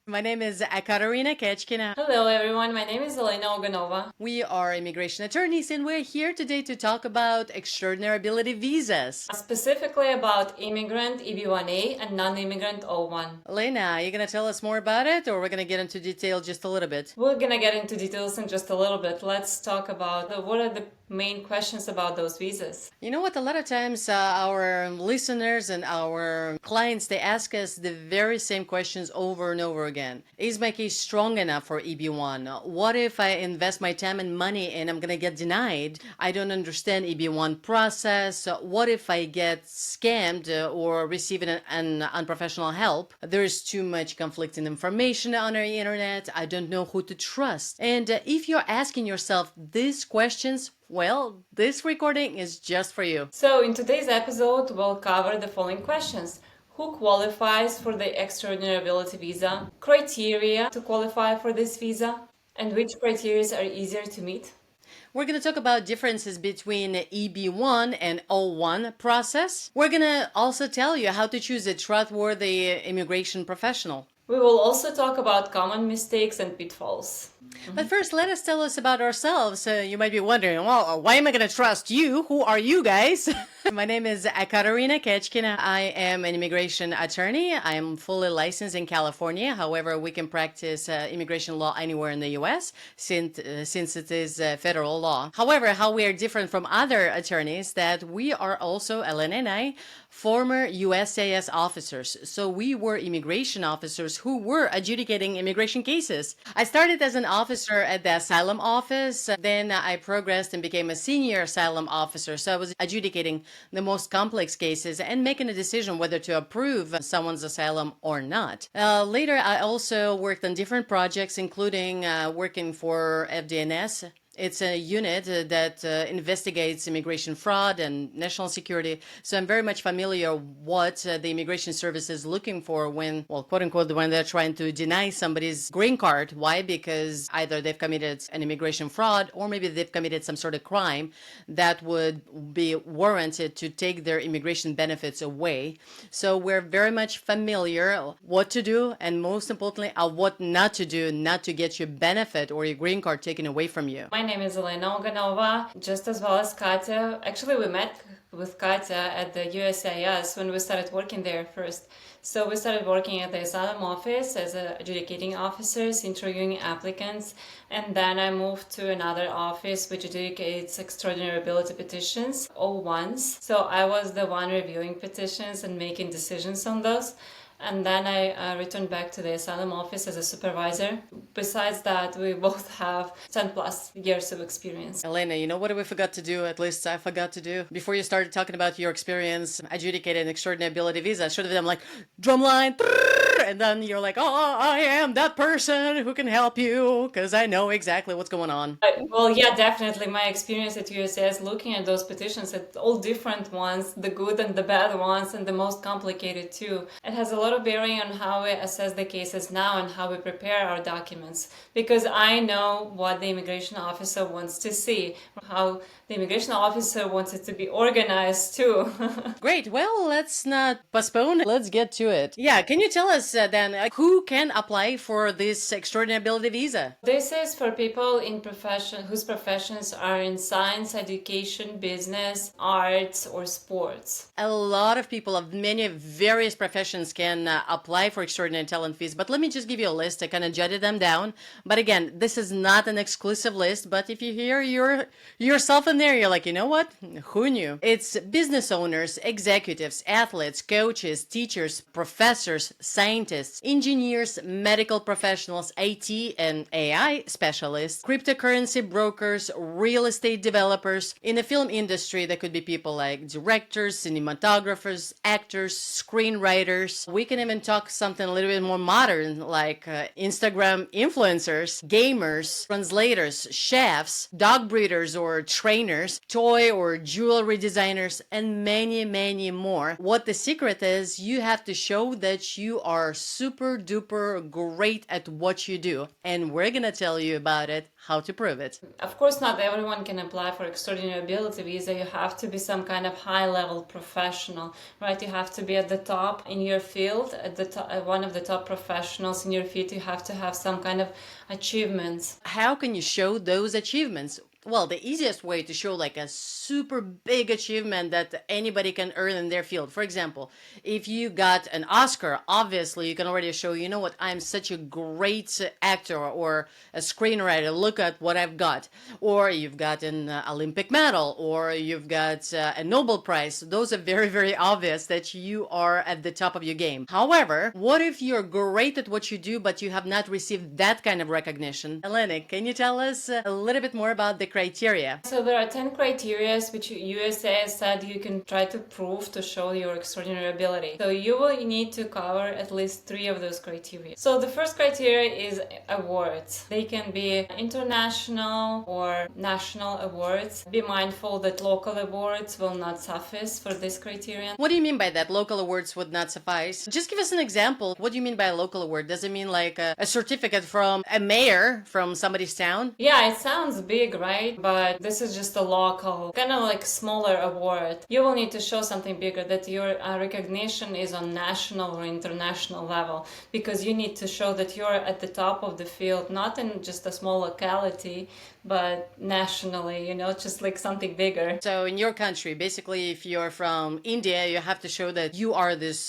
My name is Ekaterina Kechkina. Hello everyone, my name is Elena Oganova. We are immigration attorneys and we're here today to talk about extraordinary ability visas. Specifically about immigrant EB-1A and non-immigrant O-1. Elena, are you going to tell us more about it or we're going to get into detail just a little bit? We're gonna get into details in just a little bit. Let's talk about what are the main questions about those visas. You know what? A lot of times our listeners and our clients, they ask us the very same questions over and over again. Is my case strong enough for EB-1? What if I invest my time and money and I'm going to get denied? I don't understand EB-1 process. What if I get scammed or receive an unprofessional help? There's too much conflicting information on our internet. I don't know who to trust. And if you're asking yourself these questions, well, this recording is just for you. So in today's episode, we'll cover the following questions. Who qualifies for the extraordinary ability visa? Criteria to qualify for this visa? And which criteria are easier to meet? We're going to talk about differences between EB-1 and O-1 process. We're going to also tell you how to choose a trustworthy immigration professional. We will also talk about common mistakes and pitfalls. But first, let us tell us about ourselves. You might be wondering, well, why am I going to trust you? Who are you guys? My name is Ekaterina Kechkina. I am an immigration attorney. I am fully licensed in California. However, we can practice immigration law anywhere in the U.S. since it is federal law. However, how we are different from other attorneys that we are also, Elena and I, former USCIS officers. So we were immigration officers who were adjudicating immigration cases. I started as an officer at the asylum office. Then I progressed and became a senior asylum officer. So I was adjudicating the most complex cases and making a decision whether to approve someone's asylum or not. Later, I also worked on different projects, including working for FDNS. It's a unit that investigates immigration fraud and national security. So I'm very much familiar what the immigration service is looking for when, well, quote unquote, when they're trying to deny somebody's green card. Why? Because either they've committed an immigration fraud or maybe they've committed some sort of crime that would be warranted to take their immigration benefits away. So we're very much familiar what to do and most importantly, what not to do, not to get your benefit or your green card taken away from you. My name is Elena Oganova, just as well as Katya. Actually, we met with Katya at the USCIS when we started working there first. So we started working at the asylum office as adjudicating officers, interviewing applicants, and then I moved to another office which adjudicates extraordinary ability petitions, O1s. So I was the one reviewing petitions and making decisions on those. And then I returned back to the asylum office as a supervisor. Besides that, we both have 10 plus years of experience. Elena, you know what we forgot to do? At least I forgot to do. Before you started talking about your experience adjudicating extraordinary ability visa, I should have done like drumline, and then you're like, oh, I am that person who can help you because I know exactly what's going on. Well, yeah, definitely. My experience at USCIS looking at those petitions, at all different ones, the good and the bad ones, and the most complicated too. It has a lot of bearing on how we assess the cases now and how we prepare our documents, because I know what the immigration officer wants to see, how the immigration officer wants it to be organized too. Great. Well, let's not postpone. Let's get to it. Yeah. Can you tell us then who can apply for this extraordinary ability visa? This is for people in profession whose professions are in science, education, business, arts, or sports. A lot of people of many various professions can apply for extraordinary talent visa, but let me just give you a list. I kind of jotted them down. But again, this is not an exclusive list, but if you hear yourself in there, you're like, you know what? Who knew? It's business owners, executives, athletes, coaches, teachers, professors, scientists, engineers, medical professionals, IT and AI specialists, cryptocurrency brokers, real estate developers. In the film industry, there could be people like directors, cinematographers, actors, screenwriters. We can even talk something a little bit more modern like Instagram influencers, gamers, translators, chefs, dog breeders or trainers, toy or jewelry designers, and many, many more. What the secret is, you have to show that you are are super duper great at what you do, and we're gonna tell you about it, how to prove it. Of course, not everyone can apply for extraordinary ability visa. You have to be some kind of high-level professional, right? You have to be at the top in your field, at the top, one of the top professionals in your field. You have to have some kind of achievements. How can you show those achievements? Well, the easiest way to show like a super big achievement that anybody can earn in their field. For example, if you got an Oscar, obviously you can already show, you know what, I'm such a great actor or a screenwriter. Look at what I've got. Or you've got an Olympic medal, or you've got a Nobel Prize. Those are very, very obvious that you are at the top of your game. However, what if you're great at what you do, but you have not received that kind of recognition? Elena, can you tell us a little bit more about the criteria? So there are 10 criteria which USCIS said you can try to prove to show your extraordinary ability. So you will need to cover at least 3 of those criteria. So the first criteria is awards. They can be international or national awards. Be mindful that local awards will not suffice for this criterion. What do you mean by that? Local awards would not suffice? Just give us an example. What do you mean by a local award? Does it mean like a certificate from a mayor from somebody's town? Yeah, it sounds big, right? But this is just a local, kind of like smaller award. You will need to show something bigger, that your recognition is on national or international level, because you need to show that you're at the top of the field, not in just a small locality, but nationally, you know, just like something bigger. So in your country, basically, if you're from India, you have to show that you are this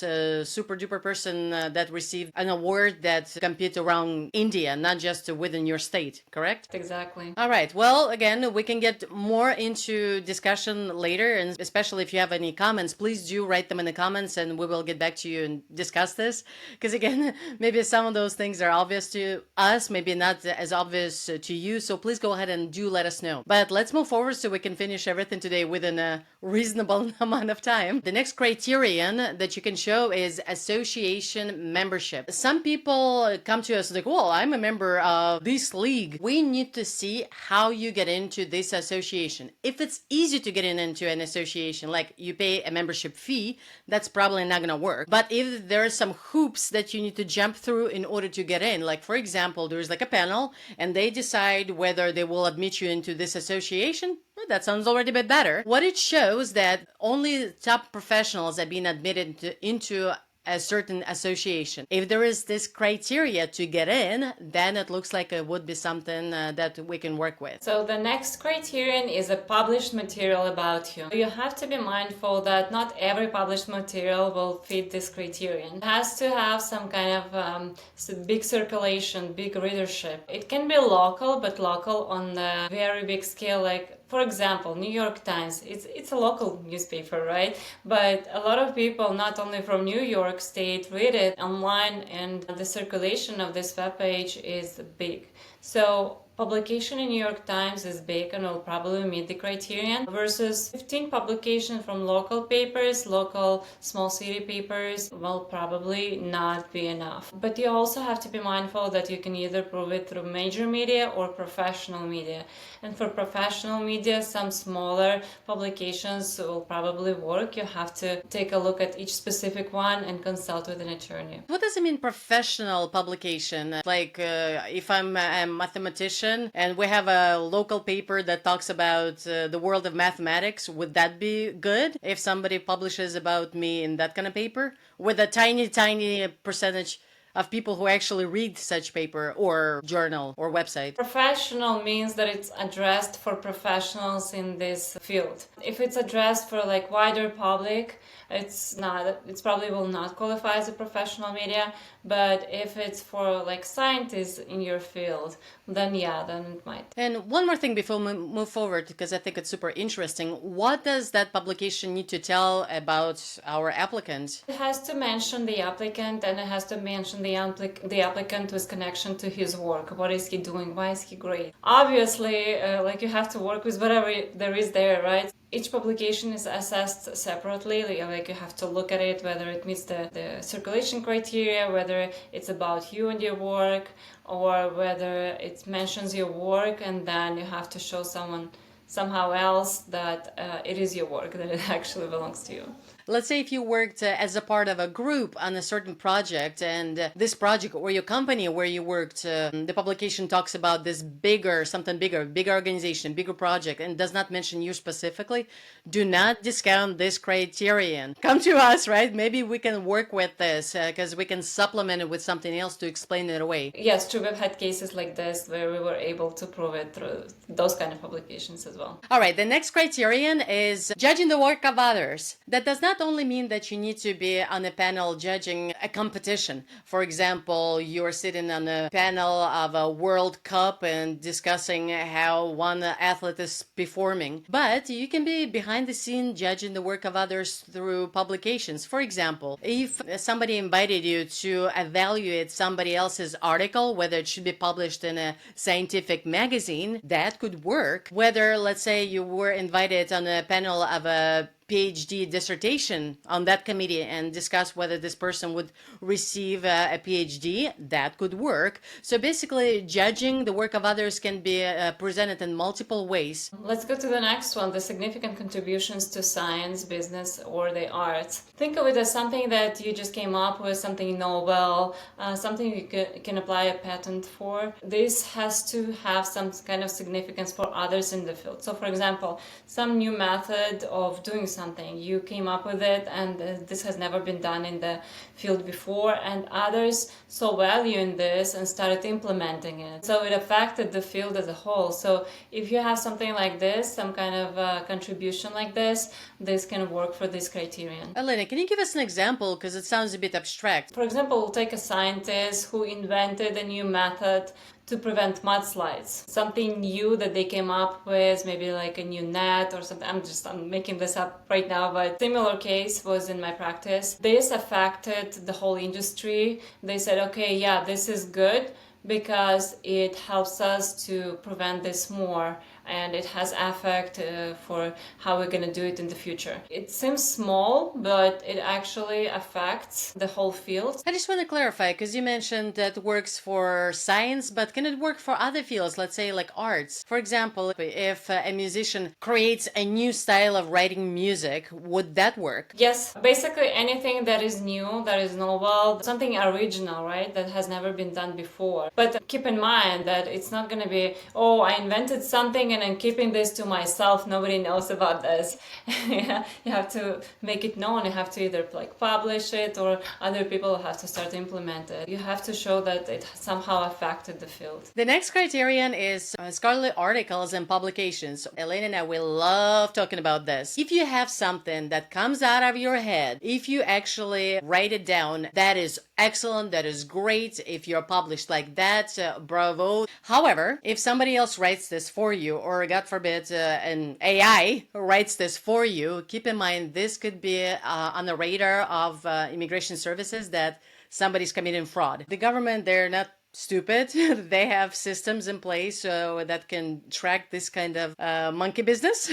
super duper person that received an award that competes around India, not just within your state, correct? Exactly. All right. Well, again, we can get more into discussion later, and especially if you have any comments, please do write them in the comments and we will get back to you and discuss this. Because again, maybe some of those things are obvious to us, maybe not as obvious to you. So please go ahead and do let us know. But let's move forward so we can finish everything today within a reasonable amount of time. The next criterion that you can show is association membership. Some people come to us like, well, I'm a member of this league. We need to see how you get into this association. If it's easy to get into an association, like you pay a membership fee, that's probably not going to work. But if there are some hoops that you need to jump through in order to get in, like for example, there's like a panel and they decide whether they will admit you into this association, well, that sounds already a bit better. What it shows that only top professionals have been admitted into a certain association. If there is this criteria to get in, then it looks like it would be something that we can work with. So the next criterion is a published material about you. You have to be mindful that not every published material will fit this criterion. It has to have some kind of big circulation, big readership. It can be local, but local on a very big scale, like for example, New York Times, it's a local newspaper, right? But a lot of people, not only from New York State, read it online, and the circulation of this webpage is big. So publication in New York Times is big and will probably meet the criterion, versus 15 publications from local papers, local small city papers will probably not be enough. But you also have to be mindful that you can either prove it through major media or professional media. And for professional media, some smaller publications will probably work. You have to take a look at each specific one and consult with an attorney. What does it mean, professional publication? Like if I'm a mathematician and we have a local paper that talks about the world of mathematics, would that be good if somebody publishes about me in that kind of paper with a tiny percentage of people who actually read such paper or journal or website? Professional means that it's addressed for professionals in this field. If it's addressed for like wider public, it's probably will not qualify as a professional media. But if it's for like scientists in your field, then yeah, then it might. And one more thing before we move forward, because I think it's super interesting. What does that publication need to tell about our applicant? It has to mention the applicant, and it has to mention the applicant with connection to his work. What is he doing? Why is he great? Obviously, like you have to work with whatever there is there, right? Each publication is assessed separately, like you have to look at it, whether it meets the circulation criteria, whether it's about you and your work, or whether it mentions your work, and then you have to show somehow else that it is your work, that it actually belongs to you. Let's say if you worked as a part of a group on a certain project, and this project or your company where you worked, the publication talks about this bigger, something bigger, bigger organization, bigger project, and does not mention you specifically, do not discount this criterion. Come to us, right? Maybe we can work with this because we can supplement it with something else to explain it away. Yes, true. We've had cases like this where we were able to prove it through those kind of publications as well. All right, the next criterion is judging the work of others. That does not only mean that you need to be on a panel judging a competition. For example, you're sitting on a panel of a World Cup and discussing how one athlete is performing. But you can be behind the scene judging the work of others through publications. For example, if somebody invited you to evaluate somebody else's article, whether it should be published in a scientific magazine, that could work. Whether, let's say, you were invited on a panel of a PhD dissertation on that committee and discuss whether this person would receive a PhD, that could work. So basically, judging the work of others can be presented in multiple ways. Let's go to the next one, the significant contributions to science, business, or the arts. Think of it as something that you just came up with, something novel, something you can apply a patent for. This has to have some kind of significance for others in the field. So for example, some new method of doing something, you came up with it, and this has never been done in the field before, and others saw value in this and started implementing it. So it affected the field as a whole. So if you have something like this, some kind of contribution like this can work for this criterion. Elena, can you give us an example, because it sounds a bit abstract? For example, we'll take a scientist who invented a new method to prevent mudslides. Something new that they came up with, maybe like a new net or something. I'm making this up right now, but similar case was in my practice. This affected the whole industry. They said, okay, yeah, this is good because it helps us to prevent this more, and it has effect for how we're going to do it in the future. It seems small, but it actually affects the whole field. I just want to clarify, because you mentioned that it works for science, but can it work for other fields, let's say like arts? For example, if a musician creates a new style of writing music, would that work? Yes, basically anything that is new, that is novel, something original, right, that has never been done before. But keep in mind that it's not going to be, oh, I invented something and I'm keeping this to myself, nobody knows about this. Yeah, you have to make it known. You have to either like publish it, or other people have to start implement it. You have to show that it somehow affected the field. The next criterion is scholarly articles and publications. Elena and I will love talking about this. If you have something that comes out of your head, if you actually write it down, that is excellent, that is great. If you're published like that, bravo. However, if somebody else writes this for you, or God forbid, an AI writes this for you, keep in mind this could be on the radar of immigration services that somebody's committing fraud. The government, they're not stupid. They have systems in place that can track this kind of monkey business.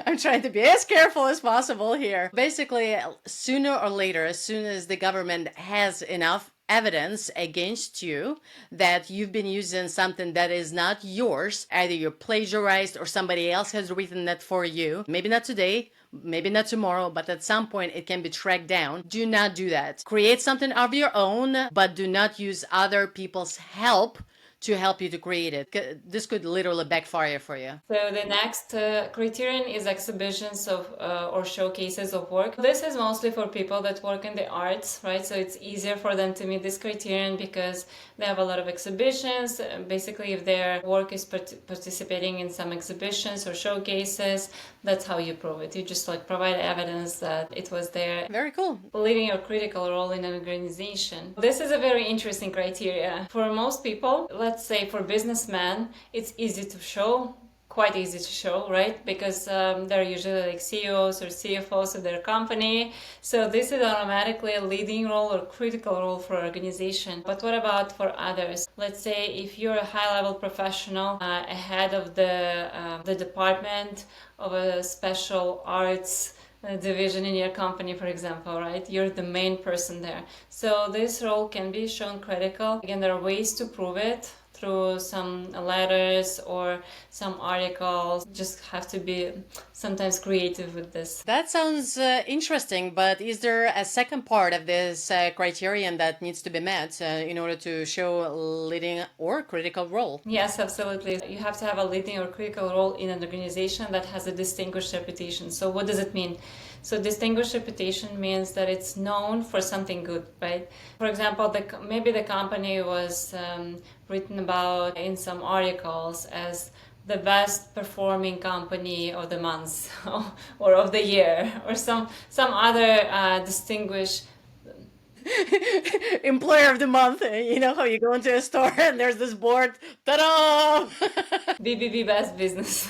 I'm trying to be as careful as possible here. Basically, sooner or later, as soon as the government has enough evidence against you that you've been using something that is not yours, either you're plagiarized or somebody else has written that for you, maybe not today, maybe not tomorrow, but at some point it can be tracked down. Do not do that. Create something of your own, but do not use other people's help to help you to create it. This could literally backfire for you. So the next criterion is exhibitions of or showcases of work. This is mostly for people that work in the arts, right? So it's easier for them to meet this criterion because they have a lot of exhibitions. Basically, if their work is participating in some exhibitions or showcases, that's how you prove it. You just like provide evidence that it was there. Very cool. Leading a critical role in an organization. This is a very interesting criteria. For most people, let's say for businessmen, it's easy to show, quite easy to show, right? Because they're usually like CEOs or CFOs of their company. So this is automatically a leading role or critical role for an organization. But what about for others? Let's say if you're a high-level professional, a head of the department of a special arts division in your company, for example, right? You're the main person there. So this role can be shown critical. Again, there are ways to prove it through some letters or some articles. Just have to be sometimes creative with this. That sounds interesting, but is there a second part of this criterion that needs to be met in order to show a leading or critical role? Yes, absolutely. You have to have a leading or critical role in an organization that has a distinguished reputation. So what does it mean? So distinguished reputation means that it's known for something good, right? For example, maybe the company was written about in some articles as the best performing company of the month or of the year, or some other distinguished Employer of the month. You know how you go into a store and there's this board, ta-da! BBB Best Business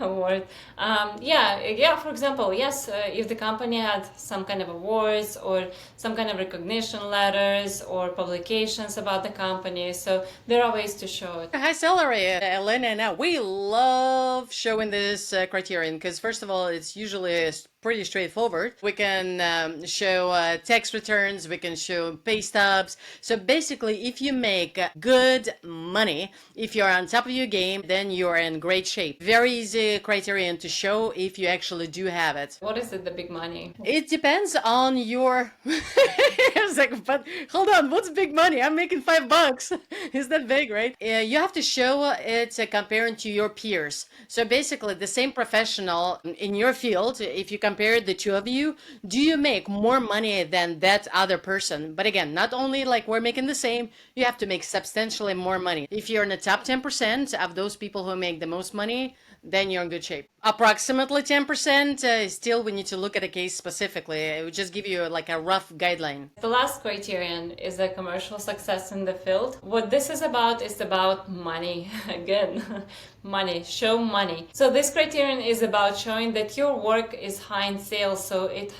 Award. Yeah. For example, yes, if the company had some kind of awards or some kind of recognition letters or publications about the company, so there are ways to show it. High salary, Elena and I, we love showing this criterion because first of all, it's usually pretty straightforward. We can show tax returns, we can show pay stubs. So basically, if you make good money, if you're on top of your game, then you're in great shape. Very easy criterion to show if you actually do have it. What is it, the big money? It depends on your... I was like, but hold on, what's big money? I'm making $5. Is that big, right? You have to show it comparing to your peers. So basically, the same professional in your field, if you compare the two of you, do you make more money than that other person? But again, not only like we're making the same, you have to make substantially more money. If you're in the top 10% of those people who make the most money, then you're in good shape. Approximately 10%, still we need to look at a case specifically. It would just give you like a rough guideline. The last criterion is the commercial success in the field. What this is about money. Again, money, show money. So this criterion is about showing that your work is high in sales, so it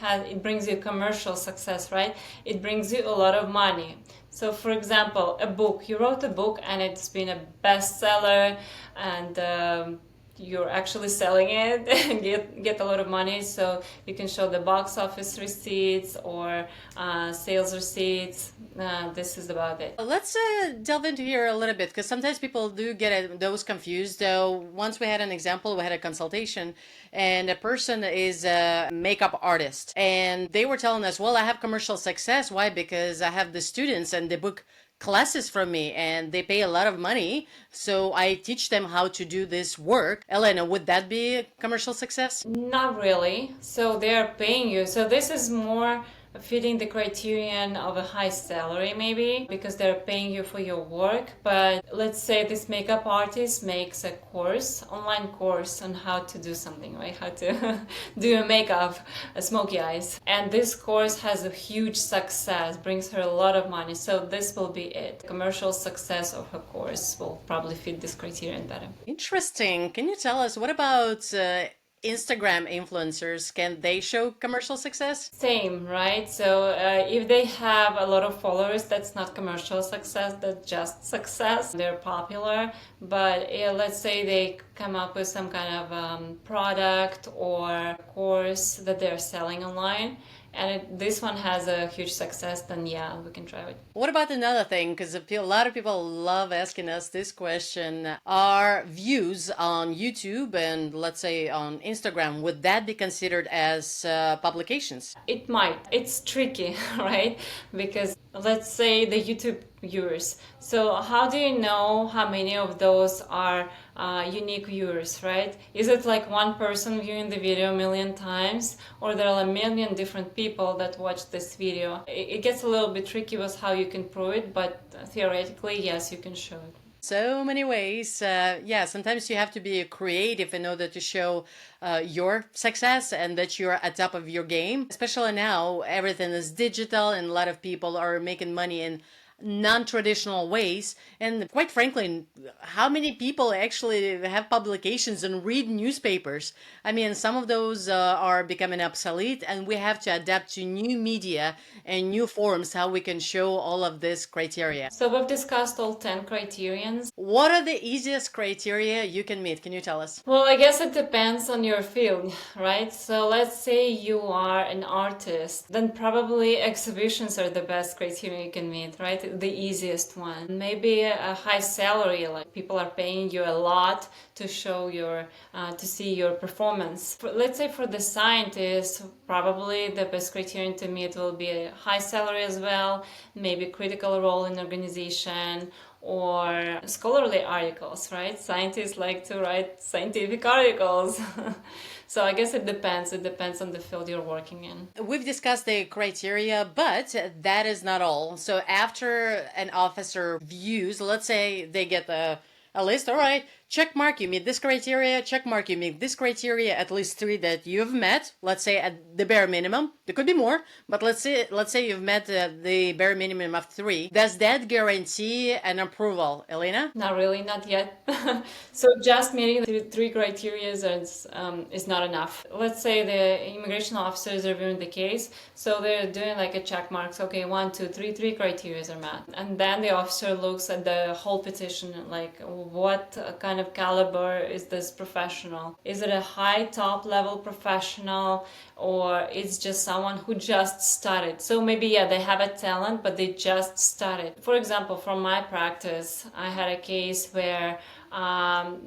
brings you commercial success, right? It brings you a lot of money. So for example, a book, you wrote a book and it's been a bestseller and you're actually selling it and get a lot of money, so you can show the box office receipts or sales receipts. This is about it. Let's delve into here a little bit because sometimes people do get those confused. Once we had an example, we had a consultation and a person is a makeup artist and they were telling us, well, I have commercial success. Why? Because I have the students and they book classes from me and they pay a lot of money, so I teach them how to do this work. Elena, would that be a commercial success? Not really. So they are paying you. So this is more fitting the criterion of a high salary maybe because they're paying you for your work. But let's say this makeup artist makes a course, online course on how to do something, right? How to do a makeup, a smoky eyes. And this course has a huge success, brings her a lot of money. So this will be it. Commercial success of her course will probably fit this criterion better. Interesting. Can you tell us what about Instagram influencers, can they show commercial success? Same, right? So if they have a lot of followers, that's not commercial success, that's just success. They're popular, but let's say they come up with some kind of product or course that they're selling online, and this one has a huge success, then yeah, we can try it. What about another thing? Because a lot of people love asking us this question. Are views on YouTube and let's say on Instagram, would that be considered as publications? It might. It's tricky, right? Because let's say the YouTube viewers. So how do you know how many of those are unique viewers, right? Is it like one person viewing the video a million times, or there are a million different people that watch this video? It gets a little bit tricky with how you can prove it, but theoretically, yes, you can show it. So many ways. Yeah, sometimes you have to be creative in order to show your success and that you're at top of your game. Especially now, everything is digital and a lot of people are making money in non-traditional ways. And quite frankly, how many people actually have publications and read newspapers? I mean, some of those are becoming obsolete, and we have to adapt to new media and new forms how we can show all of this criteria. So we've discussed all 10 criterions. What are the easiest criteria you can meet? Can you tell us? Well, I guess it depends on your field, right? So let's say you are an artist, then probably exhibitions are the best criteria you can meet, right? right? The easiest one. Maybe a high salary, like people are paying you a lot to show your, to see your performance. Let's say for the scientists, probably the best criterion to meet will be a high salary as well, maybe critical role in organization, or scholarly articles, right? Scientists like to write scientific articles. So I guess it depends. It depends on the field you're working in. We've discussed the criteria, but that is not all. So after an officer views, let's say they get a list, all right, check mark, you meet this criteria, check mark, you meet this criteria, at least 3 that you've met, let's say at the bare minimum. There could be more, but let's say you've met the bare minimum of 3. Does that guarantee an approval, Elena? Not really, not yet. So just meeting the 3 criteria is not enough. Let's say the immigration officer is reviewing the case, so they're doing like a check marks. Okay, 1, 2, 3, 3 criteria are met, and then the officer looks at the whole petition, like what kind of caliber is this professional? Is it a high top level professional, or it's just someone who just started? So maybe, yeah, they have a talent, but they just started. For example, from my practice, I had a case where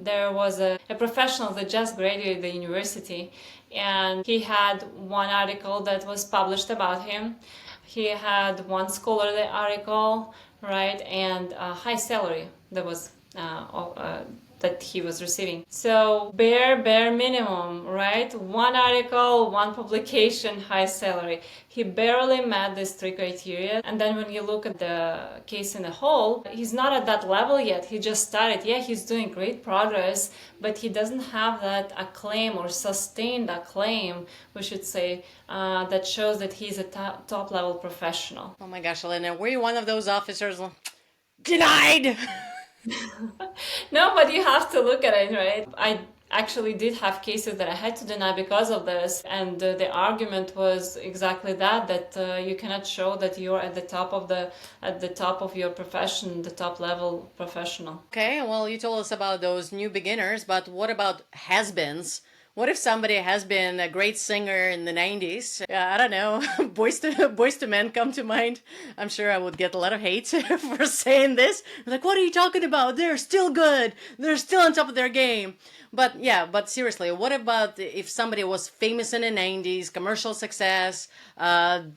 there was a professional that just graduated the university, and he had one article that was published about him. He had one scholarly article, right, and a high salary that was that he was receiving. So bare minimum, right? One article, one publication, high salary. He barely met these 3 criteria. And then when you look at the case in a whole, he's not at that level yet. He just started. Yeah, he's doing great progress, but he doesn't have that acclaim or sustained acclaim, we should say, that shows that he's a top level professional. Oh my gosh, Elena, were you one of those officers? Denied! No, but you have to look at it, right? I actually did have cases that I had to deny because of this, and the argument was exactly that you cannot show that you're at the top of your profession, the top level professional. Okay, well, you told us about those new beginners, but what about has-beens? What if somebody has been a great singer in the 90s? I don't know, Boys to Men come to mind. I'm sure I would get a lot of hate for saying this. Like, what are you talking about? They're still good. They're still on top of their game. But yeah, but seriously, what about if somebody was famous in the 90s, commercial success,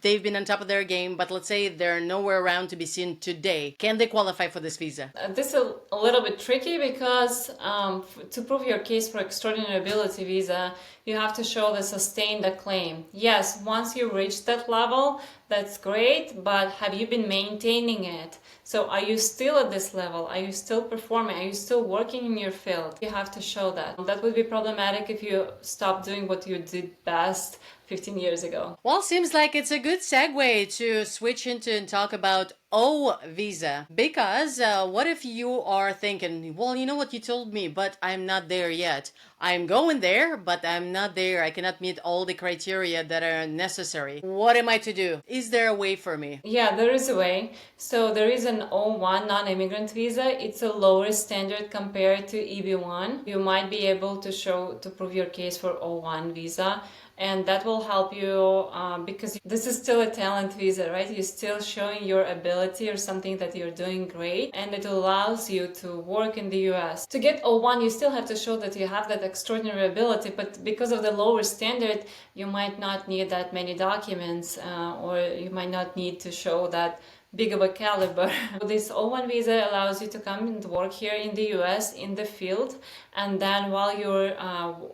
they've been on top of their game, but let's say they're nowhere around to be seen today. Can they qualify for this visa? This is a little bit tricky because to prove your case for extraordinary ability visa, you have to show the sustained acclaim. Yes, once you reach that level, that's great, but have you been maintaining it? So are you still at this level? Are you still performing? Are you still working in your field? You have to show that. That would be problematic if you stop doing what you did best 15 years ago. Well, seems like it's a good segue to switch into and talk about O visa. Because what if you are thinking, well, you know what you told me, but I'm not there yet. I'm going there, but I'm not there. I cannot meet all the criteria that are necessary. What am I to do? Is there a way for me? Yeah, there is a way. So there is an O-1 non-immigrant visa. It's a lower standard compared to EB-1. You might be able to prove your case for O-1 visa. And that will help you because this is still a talent visa, right? You're still showing your ability or something that you're doing great, and it allows you to work in the US. To get O1, you still have to show that you have that extraordinary ability, but because of the lower standard, you might not need that many documents or you might not need to show that big of a caliber. This O1 visa allows you to come and work here in the US in the field, and then while you're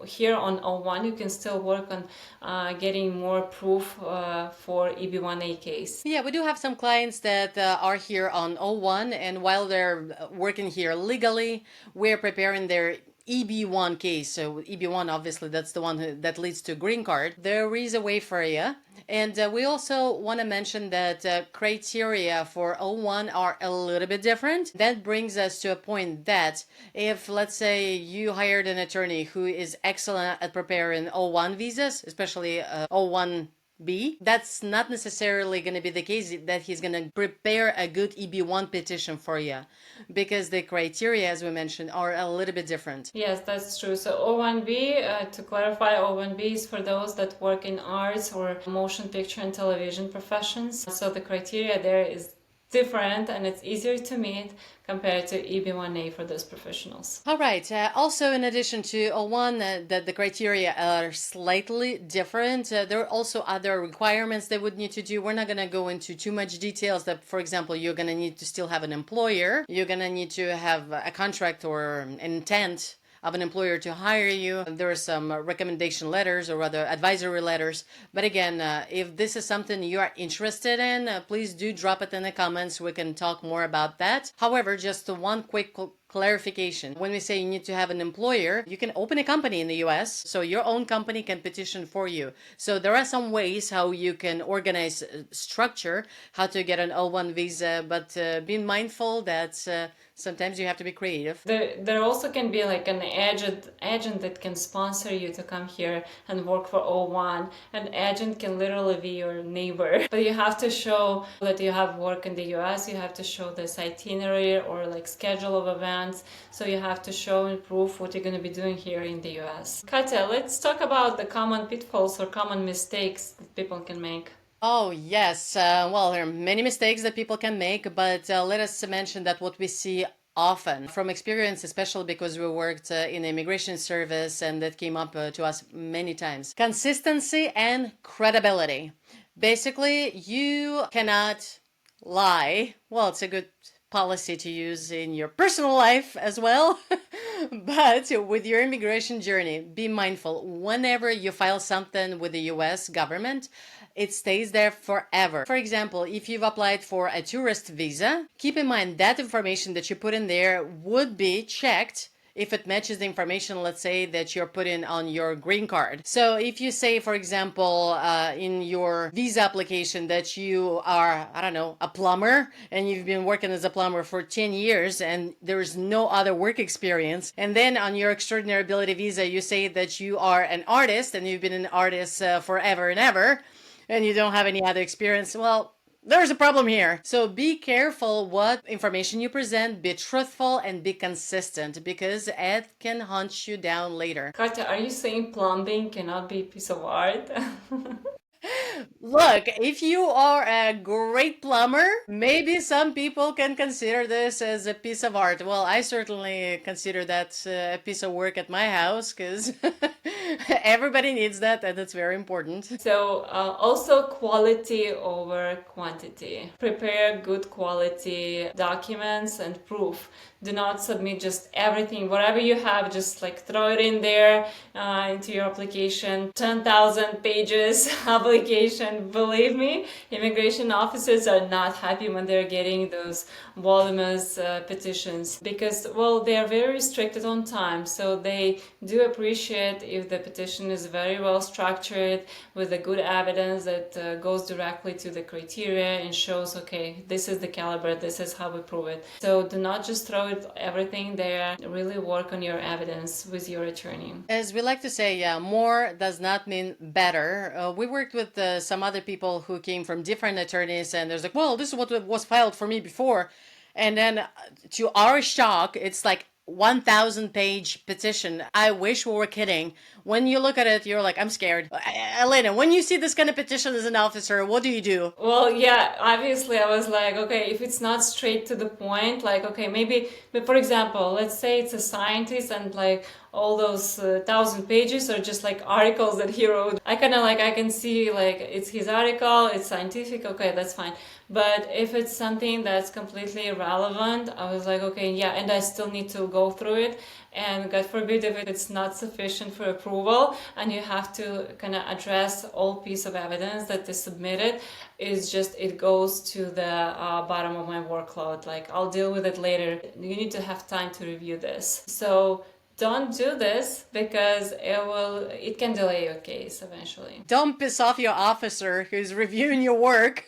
here on O1 you can still work on getting more proof for EB-1A case. Yeah, we do have some clients that are here on O1, and while they're working here legally, we're preparing their EB-1 case. So EB-1, obviously, that's the one that leads to green card. There is a way for you. And we also want to mention that criteria for O1 are a little bit different. That brings us to a point that if, let's say, you hired an attorney who is excellent at preparing O1 visas, especially O1B, that's not necessarily going to be the case that he's going to prepare a good EB-1 petition for you, because the criteria, as we mentioned, are a little bit different. Yes, that's true. So O1B, to clarify, O1B is for those that work in arts or motion picture and television professions. So the criteria there is different and it's easier to meet compared to EB-1A for those professionals. All right. Also, in addition to O1, the criteria are slightly different. There are also other requirements they would need to do. We're not going to go into too much details. That, for example, you're going to need to still have an employer. You're going to need to have a contract or an intent of an employer to hire you. There are some recommendation letters or rather advisory letters. But again, if this is something you are interested in, please do drop it in the comments. We can talk more about that. However, just one quick clarification. When we say you need to have an employer, you can open a company in the US, so your own company can petition for you. So there are some ways how you can organize structure, how to get an O1 visa, but be mindful that sometimes you have to be creative. There also can be like an agent that can sponsor you to come here and work for O1. An agent can literally be your neighbor. But you have to show that you have work in the US, you have to show this itinerary or like schedule of events. So you have to show and prove what you're going to be doing here in the US. Katya, let's talk about the common pitfalls or common mistakes that people can make. Oh, yes. Well, there are many mistakes that people can make, but let us mention that what we see often from experience, especially because we worked in the immigration service and that came up to us many times. Consistency and credibility. Basically, you cannot lie. Well, it's a good policy to use in your personal life as well. But with your immigration journey, be mindful. Whenever you file something with the US government, it stays there forever. For example, if you've applied for a tourist visa, keep in mind that information that you put in there would be checked if it matches the information, let's say, that you're putting on your green card. So if you say, for example, in your visa application that you are, I don't know, a plumber, and you've been working as a plumber for 10 years and there is no other work experience, and then on your extraordinary ability visa, you say that you are an artist and you've been an artist forever and ever, and you don't have any other experience, well, there's a problem here. So be careful what information you present, be truthful and be consistent because it can hunt you down later. Katya, are you saying plumbing cannot be a piece of art? Look, if you are a great plumber, maybe some people can consider this as a piece of art. Well, I certainly consider that a piece of work at my house because everybody needs that and it's very important. So also quality over quantity. Prepare good quality documents and proof. Do not submit just everything, whatever you have, just like throw it in there into your application. 10,000 pages application. Believe me, immigration officers are not happy when they're getting those voluminous petitions because, well, they are very restricted on time. So they do appreciate if the petition is very well structured with a good evidence that goes directly to the criteria and shows, okay, this is the caliber, this is how we prove it. So do not just throw everything there. Really work on your evidence with your attorney. As we like to say, more does not mean better. We worked with some other people who came from different attorneys and there's like, well, this is what was filed for me before. And then to our shock, it's like 1,000 page petition. I wish we were kidding. When you look at it, you're like, I'm scared. Elena, when you see this kind of petition as an officer, what do you do? Well, yeah, obviously I was like, okay, if it's not straight to the point, like, okay, maybe, but for example, let's say it's a scientist and like all those 1,000 pages are just like articles that he wrote. I kind of like, I can see like it's his article, it's scientific, okay, that's fine. But if it's something that's completely irrelevant, I was like, okay, yeah, and I still need to go through it. And God forbid if it's not sufficient for approval and you have to kind of address all piece of evidence that is submitted, it's just, it goes to the bottom of my workload. Like, I'll deal with it later. You need to have time to review this. So don't do this because it can delay your case eventually. Don't piss off your officer who's reviewing your work.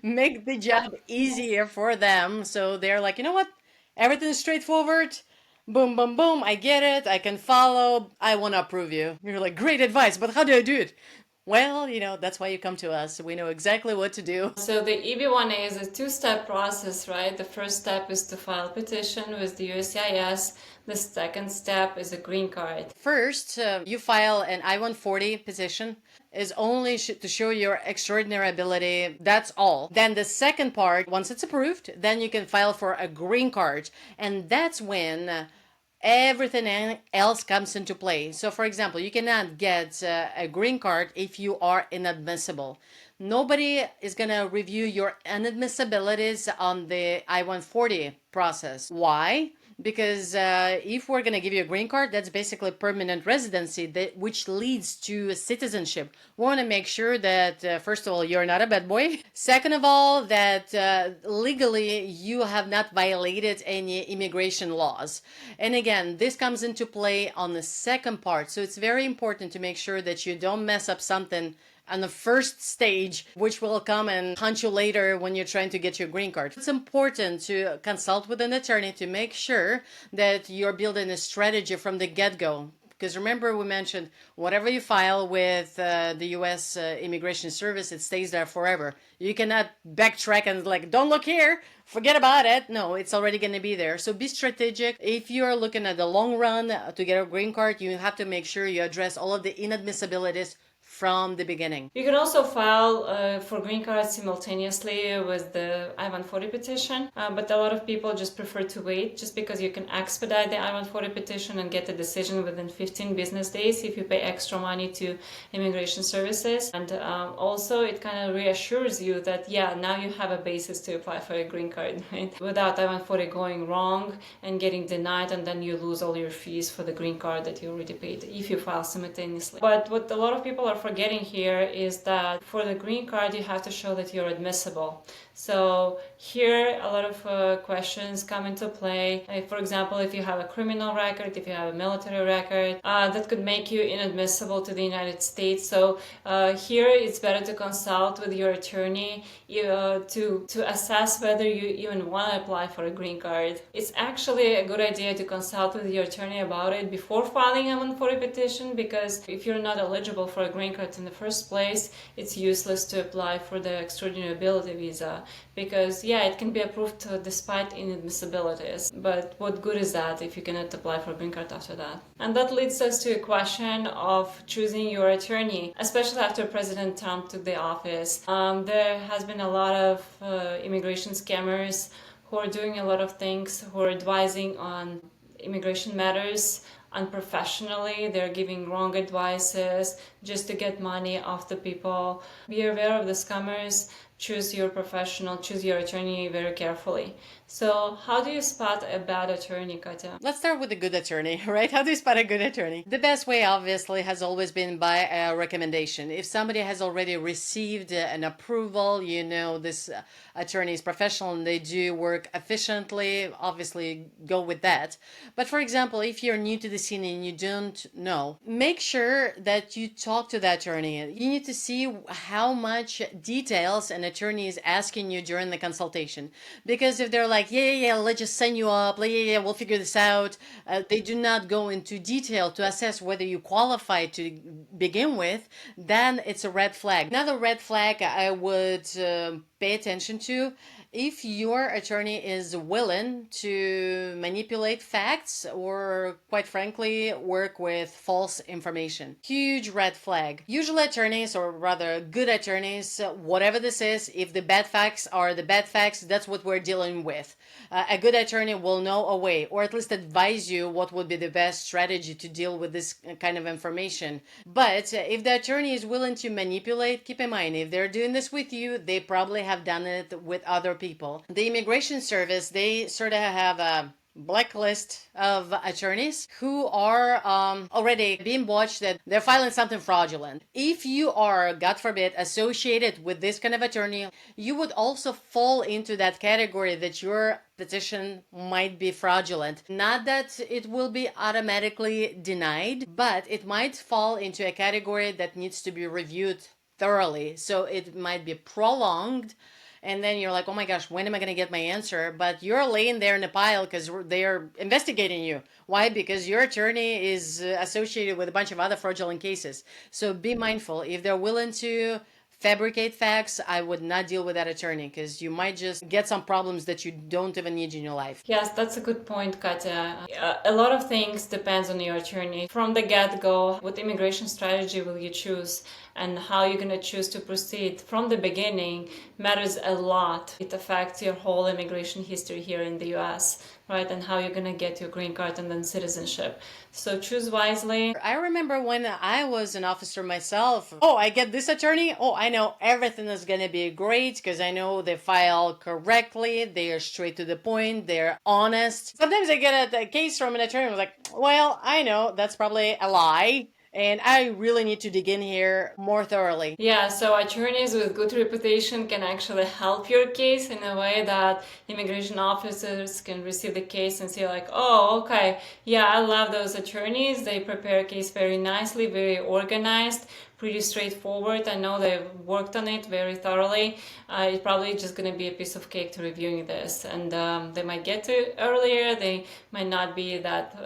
Make the job easier for them so they're like, you know what, everything's straightforward, boom boom boom, I get it, I can follow, I want to approve you. You're like, great advice, but how do I do it? Well, that's why you come to us. We know exactly what to do. So the EB-1A is a two-step process, right? The first step is to file petition with the USCIS. The second step is a green card. First, you file an I-140 petition. Is only to show your extraordinary ability. That's all. Then the second part, once it's approved, then you can file for a green card. And that's when everything else comes into play. So, for example, you cannot get a green card if you are inadmissible. Nobody is going to review your inadmissibilities on the I-140 process. Why? Because if we're going to give you a green card, that's basically permanent residency, which leads to citizenship. We want to make sure that, first of all, you're not a bad boy. Second of all, that legally you have not violated any immigration laws. And again, this comes into play on the second part. So it's very important to make sure that you don't mess up something on the first stage, which will come and hunt you later when you're trying to get your green card. It's important to consult with an attorney to make sure that you're building a strategy from the get-go. Because remember, we mentioned whatever you file with the U.S. Immigration Service, it stays there forever. You cannot backtrack and don't look here, forget about it. No, it's already going to be there. So be strategic. If you're looking at the long run to get a green card, you have to make sure you address all of the inadmissibilities from the beginning. You can also file for green cards simultaneously with the I-140 petition, but a lot of people just prefer to wait just because you can expedite the I-140 petition and get a decision within 15 business days if you pay extra money to immigration services. And also it kind of reassures you that, yeah, now you have a basis to apply for a green card, right? Without I-140 going wrong and getting denied, and then you lose all your fees for the green card that you already paid if you file simultaneously. But what a lot of people are forgetting here is that for the green card you have to show that you're admissible. So here a lot of questions come into play. For example, if you have a criminal record, if you have a military record, that could make you inadmissible to the United States. So here it's better to consult with your attorney to assess whether you even want to apply for a green card. It's actually a good idea to consult with your attorney about it before filing a 140 petition, because if you're not eligible for a green card in the first place, it's useless to apply for the extraordinary ability visa, because yeah, it can be approved despite inadmissibilities, but what good is that if you cannot apply for a green card after that? And that leads us to a question of choosing your attorney, especially after President Trump took the office. There has been a lot of immigration scammers who are doing a lot of things, who are advising on immigration matters unprofessionally. They're giving wrong advices just to get money off the people. Be aware of the scammers. Choose your professional, choose your attorney very carefully. So how do you spot a bad attorney, Katya? Let's start with a good attorney, right? How do you spot a good attorney? The best way, obviously, has always been by a recommendation. If somebody has already received an approval, this attorney is professional and they do work efficiently, obviously go with that. But for example, if you're new to the scene and you don't know, make sure that you talk to the attorney. You need to see how much details an attorney is asking you during the consultation. Because if they're like, yeah, let's just sign you up, yeah, we'll figure this out, they do not go into detail to assess whether you qualify to begin with, then it's a red flag. Another red flag I would pay attention to: if your attorney is willing to manipulate facts or, quite frankly, work with false information. Huge red flag. Usually attorneys, or rather good attorneys, whatever this is, if the bad facts are the bad facts, that's what we're dealing with. A good attorney will know a way, or at least advise you what would be the best strategy to deal with this kind of information. But if the attorney is willing to manipulate, keep in mind, if they're doing this with you, they probably have done it with other people. The Immigration Service, they sort of have a blacklist of attorneys who are already being watched that they're filing something fraudulent. If you are, God forbid, associated with this kind of attorney, you would also fall into that category that your petition might be fraudulent. Not that it will be automatically denied, but it might fall into a category that needs to be reviewed thoroughly. So it might be prolonged, and then you're like, oh my gosh, when am I going to get my answer? But you're laying there in a pile because they're investigating you. Why? Because your attorney is associated with a bunch of other fraudulent cases. So be mindful. If they're willing to fabricate facts, I would not deal with that attorney because you might just get some problems that you don't even need in your life. Yes, that's a good point, Katya. A lot of things depends on your attorney. From the get-go, what immigration strategy will you choose and how you're going to choose to proceed from the beginning matters a lot. It affects your whole immigration history here in the US, right? And how you're going to get your green card and then citizenship. So choose wisely. I remember when I was an officer myself. Oh, I get this attorney. Oh, I know everything is going to be great because I know they file correctly. They are straight to the point. They're honest. Sometimes I get a case from an attorney who's like, well, I know that's probably a lie. And I really need to dig in here more thoroughly. Yeah, so attorneys with good reputation can actually help your case in a way that immigration officers can receive the case and say like, oh, okay, yeah, I love those attorneys. They prepare a case very nicely, very organized, pretty straightforward. I know they've worked on it very thoroughly. It's probably just going to be a piece of cake to reviewing this. And they might get to it earlier. They might not be that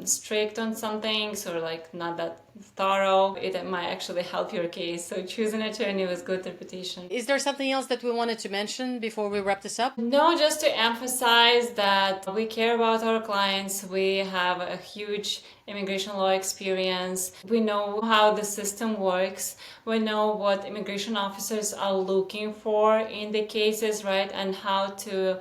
strict on some things or like not that thorough. It might actually help your case. So choose an attorney with good reputation. Is there something else that we wanted to mention before we wrap this up? No, just to emphasize that we care about our clients. We have a huge immigration law experience. We know how the system works. We know what immigration officers are looking for in the cases, right? And how to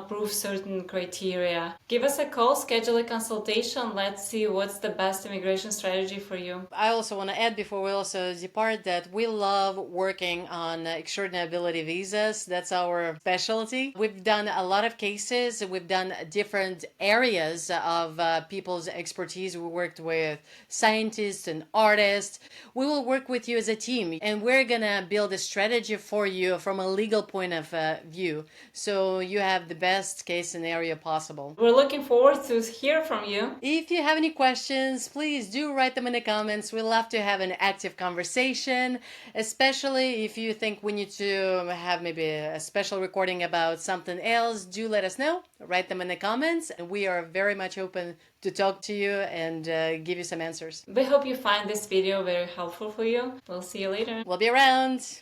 prove certain criteria. Give us a call, schedule a consultation. Let's see what's the best immigration strategy for you. I also want to add before we also depart that we love working on extraordinability visas. That's our specialty. We've done a lot of cases. We've done different areas of people's expertise. We worked with scientists and artists. We will work with you as a team, and we're going to build a strategy for you from a legal point of view, so you have the best case scenario possible. We're looking forward to hear from you. If you have any questions, please do write them in the comments. We love to have an active conversation, especially if you think we need to have maybe a special recording about something else. Do let us know. Write them in the comments, and we are very much open to talk to you and give you some answers. We hope you find this video very helpful for you. We'll see you later. We'll be around.